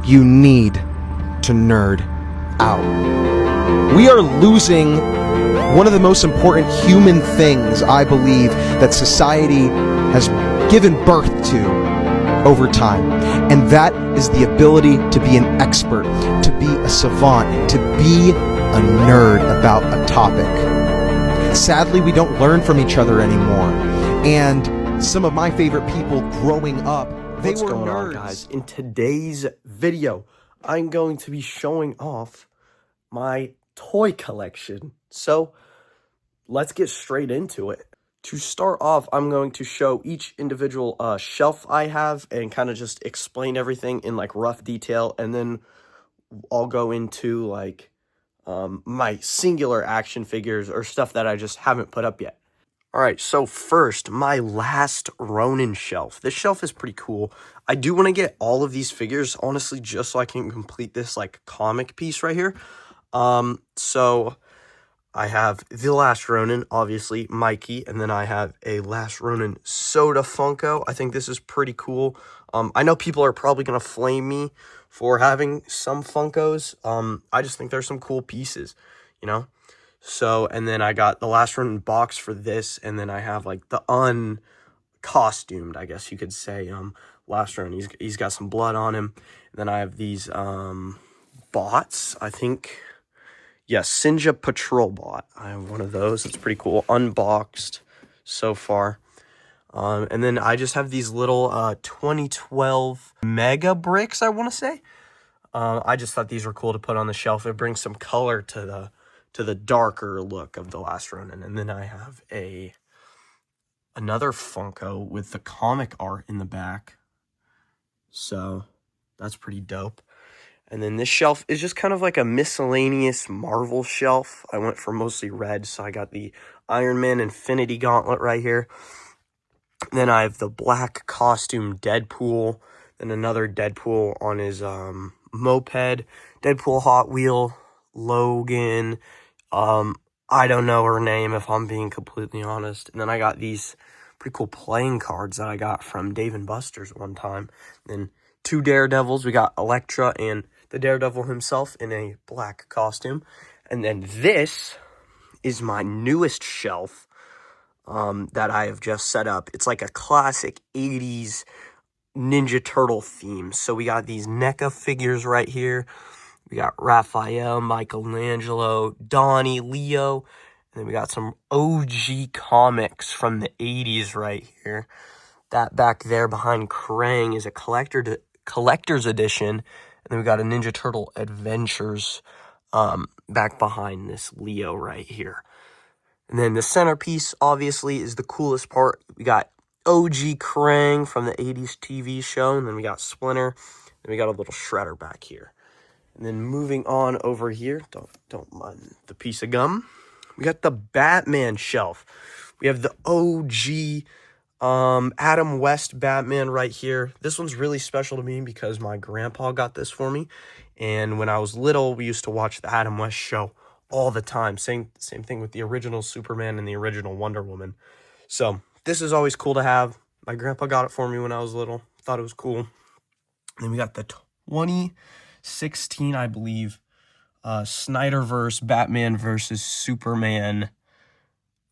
You need to nerd out. We are losing one of the most important human things, I believe, that society has given birth to over time. And that is the ability to be an expert, to be a savant, to be a nerd about a topic. Sadly, we don't learn from each other anymore. And some of my favorite people growing up, they What's were going nerds. on, guys? In today's video, I'm going to be showing off my toy collection. So let's get straight into it. To start off, I'm going to show each individual shelf I have and kind of just explain everything in like rough detail, and then I'll go into like my singular action figures or stuff that I just haven't put up yet. All right, so first, my last Ronin shelf. This shelf is pretty cool. I do want to get all of these figures, honestly, just so I can complete this like comic piece right here. So I have the Last Ronin, obviously, Mikey, and then I have a Last Ronin Soda Funko. I think this is pretty cool. I know people are probably going to flame me for having some Funkos. I just think there's some cool pieces, you know? So, and then I got the Last Ronin box for this, and then I have like the uncostumed, I guess you could say, Last Ronin. He's got some blood on him. And then I have these bots, I think. Yes, Sinja Patrol bot. I have one of those. It's pretty cool. Unboxed so far. And then I just have these little 2012 Mega Bricks, I want to say. I just thought these were cool to put on the shelf. It brings some color to the darker look of the Last Ronin. And then I have another Funko with the comic art in the back. So that's pretty dope. And then this shelf is just kind of like a miscellaneous Marvel shelf. I went for mostly red, so I got the Iron Man Infinity Gauntlet right here. And then I have the black costume Deadpool, then another Deadpool on his moped, Deadpool Hot Wheel, Logan. I don't know her name, if I'm being completely honest. And then I got these pretty cool playing cards that I got from Dave & Buster's one time. Then two Daredevils. We got Elektra and the Daredevil himself in a black costume. And then this is my newest shelf that I have just set up. It's like a classic 80s Ninja Turtle theme. So we got these NECA figures right here. We got Raphael, Michelangelo, Donnie, Leo, and then we got some OG comics from the 80s right here. That back there behind Krang is a collector's edition, and then we got a Ninja Turtle Adventures back behind this Leo right here. And then the centerpiece, obviously, is the coolest part. We got OG Krang from the 80s TV show, and then we got Splinter, and we got a little Shredder back here. And then moving on over here, don't mind the piece of gum. We got the Batman shelf. We have the OG Adam West Batman right here. This one's really special to me because my grandpa got this for me. And when I was little, we used to watch the Adam West show all the time. Same thing with the original Superman and the original Wonder Woman. So this is always cool to have. My grandpa got it for me when I was little. Thought it was cool. And then we got the 2016, I believe, Snyderverse Batman versus Superman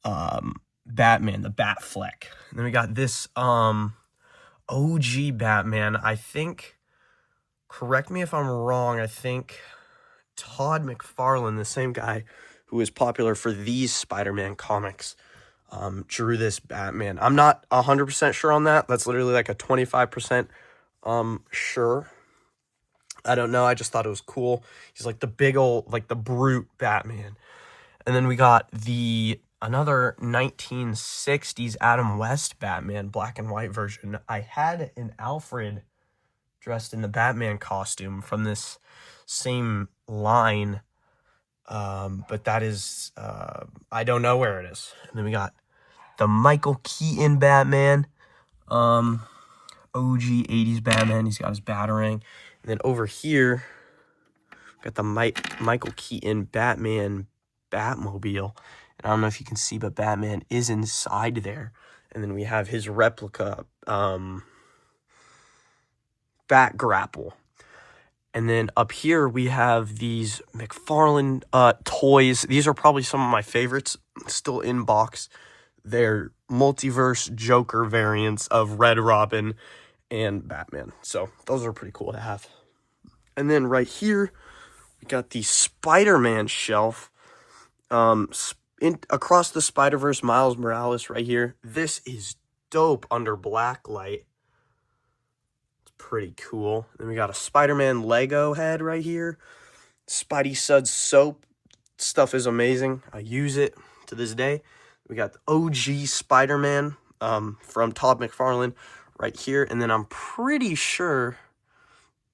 Batman, the Batfleck. And then we got this OG Batman. I think, correct me if I'm wrong, I think Todd McFarlane, the same guy who is popular for these Spider-Man comics, drew this Batman. I'm not 100% sure on that. That's literally like a 25% sure. I don't know. I just thought it was cool. He's like the big old, like the brute Batman. And then we got another 1960s Adam West Batman, black and white version. I had an Alfred dressed in the Batman costume from this same line, but that is, I don't know where it is. And then we got the Michael Keaton Batman, OG 80s Batman. He's got his Batarang. And then over here, we got the Michael Keaton Batman Batmobile. And I don't know if you can see, but Batman is inside there. And then we have his replica Bat Grapple. And then up here we have these McFarlane toys. These are probably some of my favorites, still in box. They're multiverse Joker variants of Red Robin and Batman. So those are pretty cool to have. And then right here, we got the Spider-Man shelf. Across the Spider-Verse, Miles Morales right here. This is dope under black light. It's pretty cool. Then we got a Spider-Man Lego head right here. Spidey Suds soap. Stuff is amazing. I use it to this day. We got the OG Spider-Man from Todd McFarlane right here. And then I'm pretty sure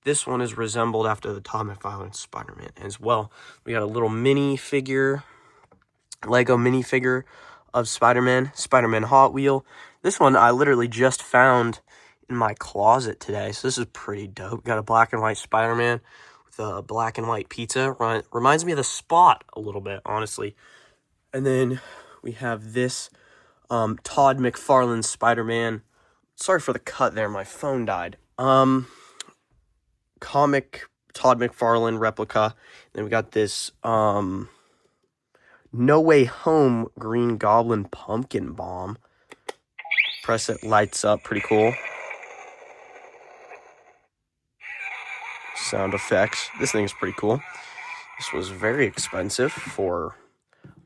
this one is resembled after the Todd McFarlane Spider-Man as well. We got a little mini figure, Lego minifigure of Spider-Man Hot Wheel. This one I literally just found in my closet today, so this is pretty dope. Got a black and white Spider-Man with a black and white pizza. Reminds me of the Spot a little bit, honestly. And then we have this Todd McFarlane Spider-Man. Sorry for the cut there, my phone died. Comic Todd McFarlane replica. Then we got this No Way Home Green Goblin pumpkin bomb. Press it, lights up, pretty cool. Sound effects. This thing is pretty cool. This was very expensive for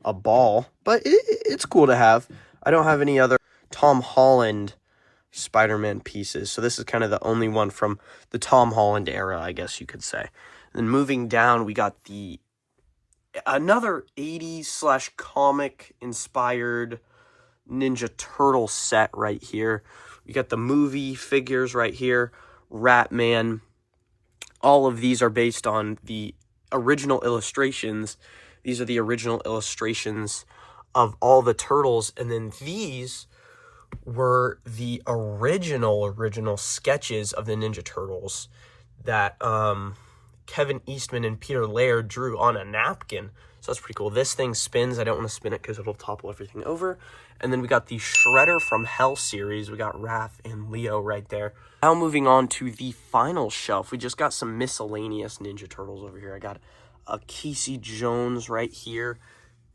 a ball, but it's cool to have. I don't have any other Tom Holland Spider-Man pieces, so this is kind of the only one from the Tom Holland era, I guess you could say. Then moving down, we got another 80s / comic inspired Ninja Turtle set right here. We got the movie figures right here, Ratman. All of these are based on the original illustrations. These are the original illustrations of all the turtles, and then these were the original sketches of the Ninja Turtles that Kevin Eastman and Peter Laird drew on a napkin. So that's pretty cool. This thing spins. I don't want to spin it because it'll topple everything over. And then we got the Shredder from Hell series. We got Raph and Leo right there. Now moving on to the final shelf. We just got some miscellaneous Ninja Turtles over here. I got a Casey Jones right here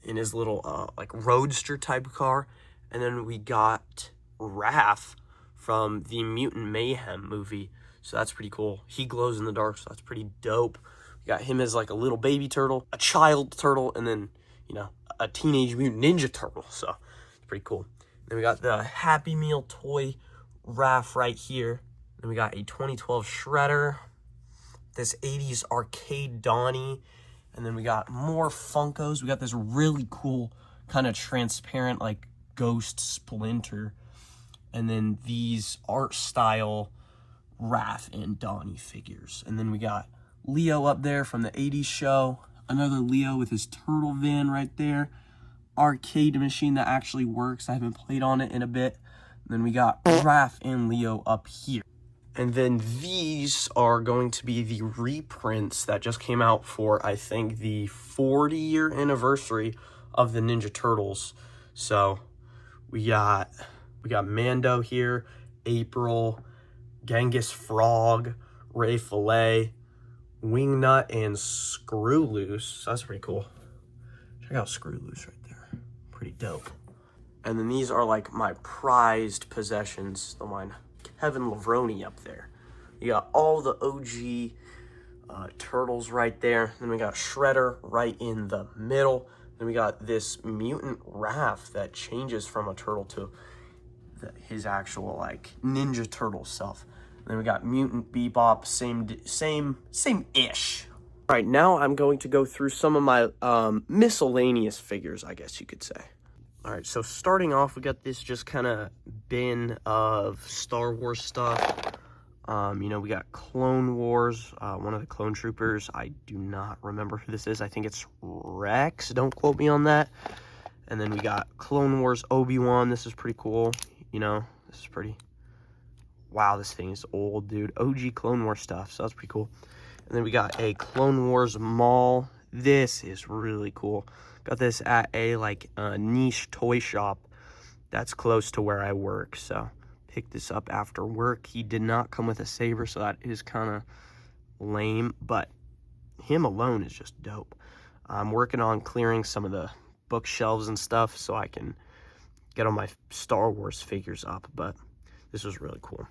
in his little like roadster type car. And then we got Raph from the Mutant Mayhem movie. So that's pretty cool. He glows in the dark, so that's pretty dope. We got him as like a little baby turtle, a child turtle, and then, you know, a Teenage Mutant Ninja Turtle. So it's pretty cool. Then we got the Happy Meal toy Raph right here. Then we got a 2012 Shredder. This 80s arcade Donnie. And then we got more Funkos. We got this really cool kind of transparent like Ghost Splinter. And then these art style Raph and Donnie figures. And then we got Leo up there from the 80s show. Another Leo with his turtle van right there. Arcade machine that actually works. I haven't played on it in a bit. And then we got Raph and Leo up here. And then these are going to be the reprints that just came out for, I think, the 40-year anniversary of the Ninja Turtles. So we got Mando here, April, Genghis Frog, Ray Fillet, Wingnut, and Screw Loose. So that's pretty cool. Check out Screw Loose right there. Pretty dope. And then these are like my prized possessions. The mine. Kevin Lavroni up there. You got all the OG turtles right there. Then we got Shredder right in the middle. Then we got this mutant Raph that changes from a turtle to his actual like Ninja Turtle self. Then we got Mutant Bebop, same-ish. All right, now I'm going to go through some of my miscellaneous figures, I guess you could say. All right, so starting off, we got this just kind of bin of Star Wars stuff. You know, we got Clone Wars, one of the clone troopers. I do not remember who this is. I think it's Rex. Don't quote me on that. And then we got Clone Wars Obi-Wan. This is pretty cool. You know, this is pretty... Wow, this thing is old, dude. OG Clone Wars stuff, so that's pretty cool. And then we got a Clone Wars Maul. This is really cool. Got this at a niche toy shop that's close to where I work. So picked this up after work. He did not come with a saber, so that is kind of lame, but him alone is just dope. I'm working on clearing some of the bookshelves and stuff so I can get all my Star Wars figures up, but this was really cool.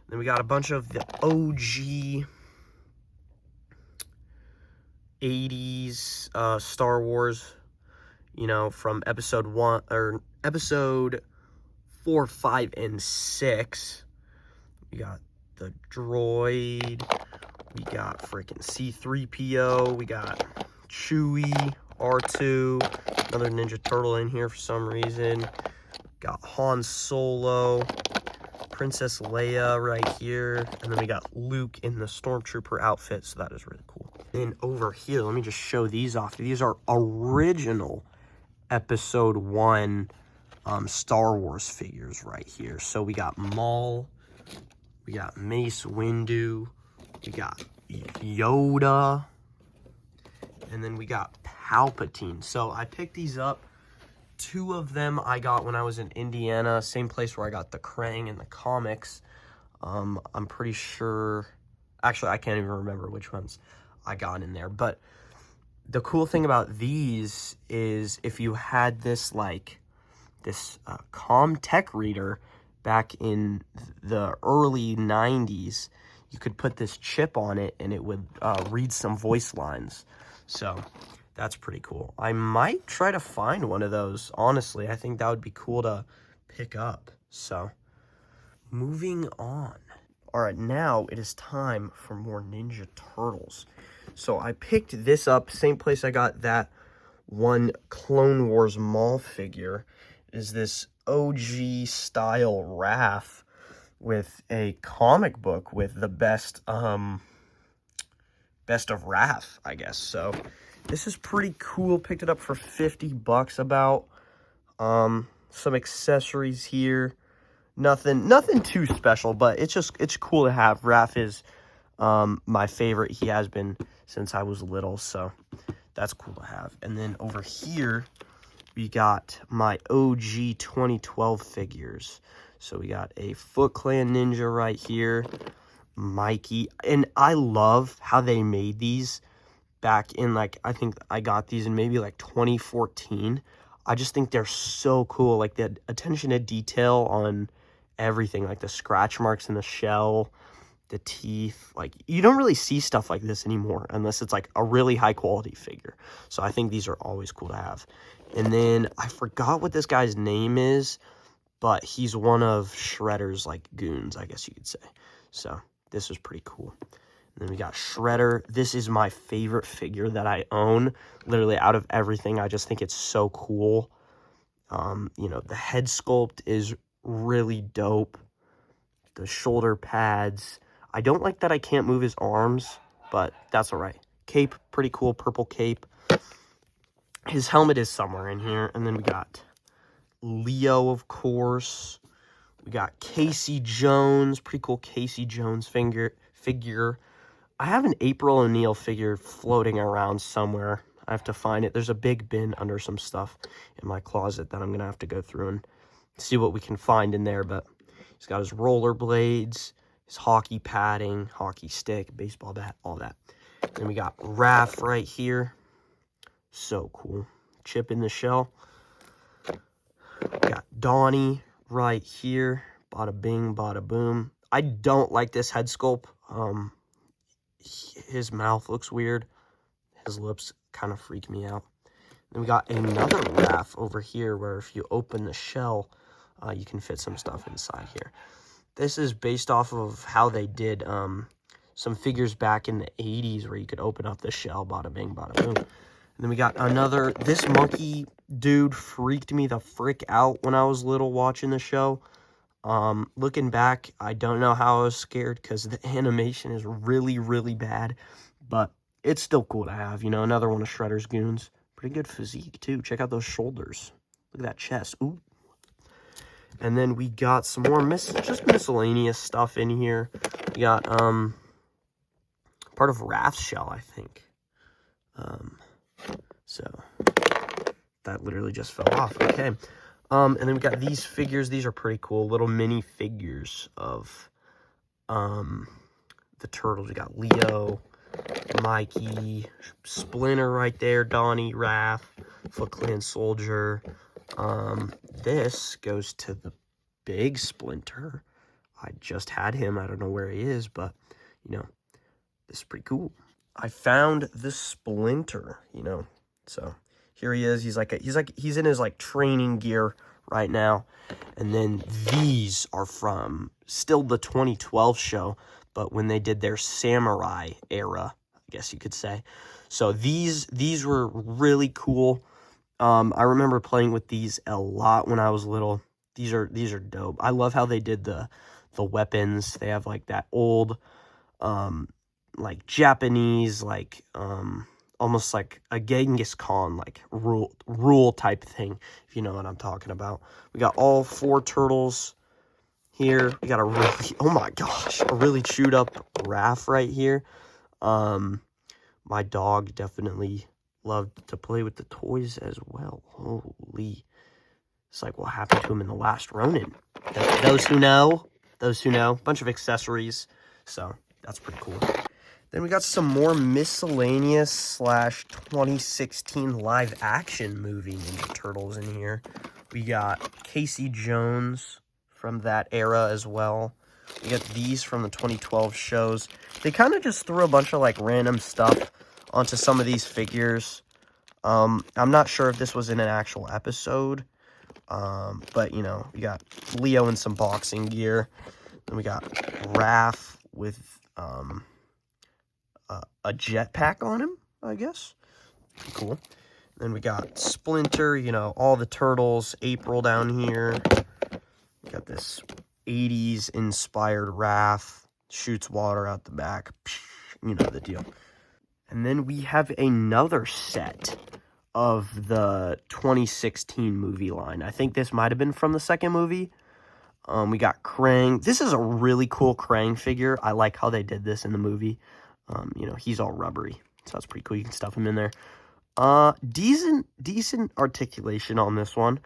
Then we got a bunch of the OG 80s Star Wars, you know, from episode 1 or episode 4, 5, and 6. We got the droid, we got freaking C-3PO, we got Chewie, R2, another Ninja Turtle in here for some reason. Got Han Solo, Princess Leia right here, and then we got Luke in the Stormtrooper outfit, so that is really cool. Then over here, let me just show these off. These are original Episode 1 Star Wars figures right here. So we got Maul, we got Mace Windu, we got Yoda, and then we got Palpatine. So I picked these up. 2 of them I got when I was in Indiana, same place where I got the Krang and the comics. I'm pretty sure, actually I can't even remember which ones I got in there, but the cool thing about these is if you had this CommTech reader back in the early 90s, you could put this chip on it and it would read some voice lines. So that's pretty cool. I might try to find one of those, honestly. I think that would be cool to pick up. So, moving on. All right, now it is time for more Ninja Turtles. So I picked this up, same place I got that one Clone Wars Maul figure, is this OG style Raph with a comic book with the best of Raph, I guess. So this is pretty cool. Picked it up for $50 about. Some accessories here. Nothing too special, but it's cool to have. Raph is my favorite. He has been since I was little, so that's cool to have. And then over here, we got my OG 2012 figures. So we got a Foot Clan Ninja right here, Mikey, and I love how they made these back in, like, I think I got these in maybe like 2014. I just think they're so cool. Like, the attention to detail on everything, like the scratch marks in the shell, the teeth. Like, you don't really see stuff like this anymore unless it's like a really high quality figure. So I think these are always cool to have. And then I forgot what this guy's name is, but he's one of Shredder's like goons, I guess you could say. So this was pretty cool. And then we got Shredder. This is my favorite figure that I own, literally out of everything. I just think it's so cool. You know, the head sculpt is really dope. The shoulder pads. I don't like that I can't move his arms, but that's all right. Cape, pretty cool, purple cape. His helmet is somewhere in here. And then we got Leo, of course. We got Casey Jones, pretty cool Casey Jones figure. I have an April O'Neil figure floating around somewhere. I have to find it. There's a big bin under some stuff in my closet that I'm going to have to go through and see what we can find in there. But he's got his rollerblades, his hockey padding, hockey stick, baseball bat, all that. Then we got Raph right here. So cool. Chip in the shell. We got Donnie right here. Bada bing, bada boom. I don't like this head sculpt. His mouth looks weird. His lips kind of freak me out. Then we got another Raph over here where if you open the shell, you can fit some stuff inside here. This is based off of how they did some figures back in the 80s where you could open up the shell, bada bing, bada boom. And then we got another, this monkey dude freaked me the frick out when I was little watching the show. Looking back, I don't know how I was scared because the animation is really, really bad. But it's still cool to have, you know, another one of Shredder's goons. Pretty good physique, too. Check out those shoulders. Look at that chest. Ooh. And then we got some more just miscellaneous stuff in here. We got part of Raph's shell, I think. So that literally just fell off. Okay. And then we got these figures. These are pretty cool. Little mini figures of the turtles. We got Leo. Mikey, Splinter right there, Donnie, Raph, Foot Clan Soldier. This goes to the big Splinter. I just had him. I don't know where he is, but, you know, this is pretty cool. I found the Splinter, you know, so here he is. He's in his like training gear right now. And then these are from still the 2012 show, but when they did their samurai era, I guess you could say. So these were really cool. I remember playing with these a lot when I was little. These are dope. I love how they did the weapons. They have like that old like Japanese, like almost like a Genghis Khan like rule type thing, if you know what I'm talking about. We got all 4 turtles here. We got a really, oh my gosh, a really chewed up Raph right here. My dog definitely loved to play with the toys as well. Holy, it's like what happened to him in the last Ronin. Those who know, bunch of accessories. So that's pretty cool. Then we got some more miscellaneous / 2016 live action movie Ninja Turtles in here. We got Casey Jones from that era as well. We got these from the 2012 shows. They kind of just threw a bunch of like random stuff onto some of these figures. I'm not sure if this was in an actual episode. But you know, we got Leo in some boxing gear. Then we got Raph with a jetpack on him, I guess. Cool. Then we got Splinter, you know, all the turtles, April down here. We got this 80s inspired Raph, shoots water out the back. You know the deal. And then we have another set of the 2016 movie line. I think this might have been from the second movie. We got Krang. This is a really cool Krang figure. I like how they did this in the movie. You know, he's all rubbery, so that's pretty cool. You can stuff him in there. Decent articulation on this one.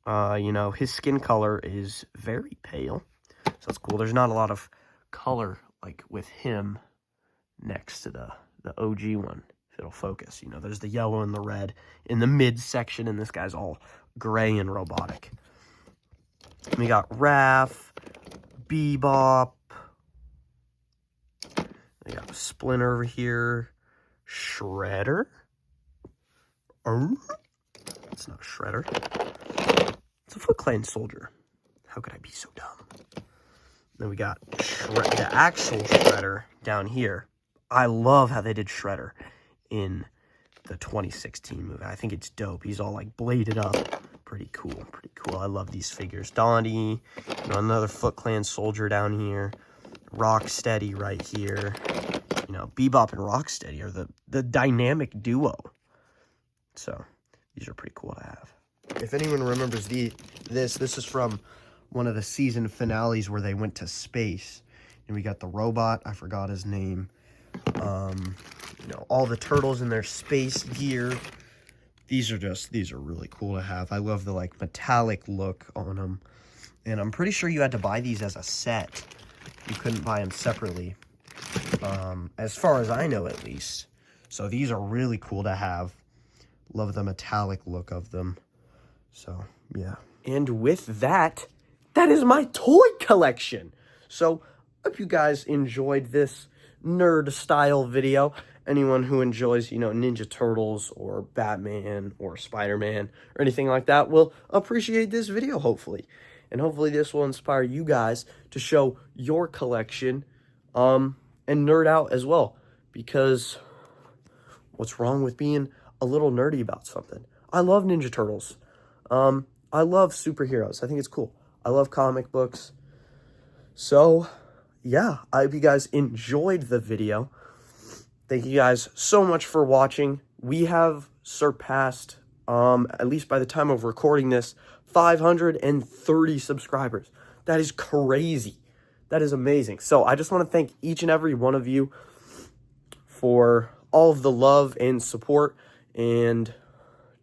You know, his skin color is very pale, so that's cool. There's not a lot of color like with him next to the OG one. If it'll focus, you know, there's the yellow and the red in the mid section, and this guy's all gray and robotic. We got Raph, Bebop. We got Splinter over here. Shredder. It's not Shredder. It's a Foot Clan Soldier. How could I be so dumb? Then we got the actual Shredder down here. I love how they did Shredder in the 2016 movie. I think it's dope. He's all like bladed up. Pretty cool. Pretty cool. I love these figures. Donnie, you know, another Foot Clan Soldier down here. Rocksteady right here. You know, Bebop and Rocksteady are the dynamic duo. So these are pretty cool to have. If anyone remembers this is from one of the season finales where they went to space. And we got the robot. I forgot his name. You know, all the turtles in their space gear. These are really cool to have. I love the like metallic look on them. And I'm pretty sure you had to buy these as a set. You couldn't buy them separately. As far as I know, at least. So these are really cool to have. Love the metallic look of them. So, yeah. And with that, that is my toy collection. So, hope you guys enjoyed this nerd style video. Anyone who enjoys, you know, Ninja Turtles or Batman or Spider-Man or anything like that will appreciate this video, hopefully. And hopefully this will inspire you guys to show your collection and nerd out as well. Because what's wrong with being a little nerdy about something? I love Ninja Turtles. I love superheroes. I think it's cool. I love comic books. So, yeah, I hope you guys enjoyed the video. Thank you guys so much for watching. We have surpassed, at least by the time of recording this, 530 subscribers. That is crazy. That is amazing. So I just want to thank each and every one of you for all of the love and support and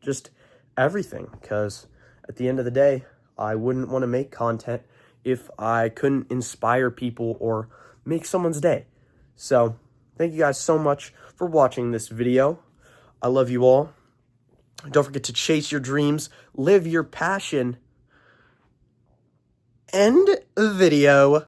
just everything. Because at the end of the day, I wouldn't want to make content if I couldn't inspire people or make someone's day. So Thank you guys so much for watching this video. I love you all. Don't forget to chase your dreams, live your passion. End video.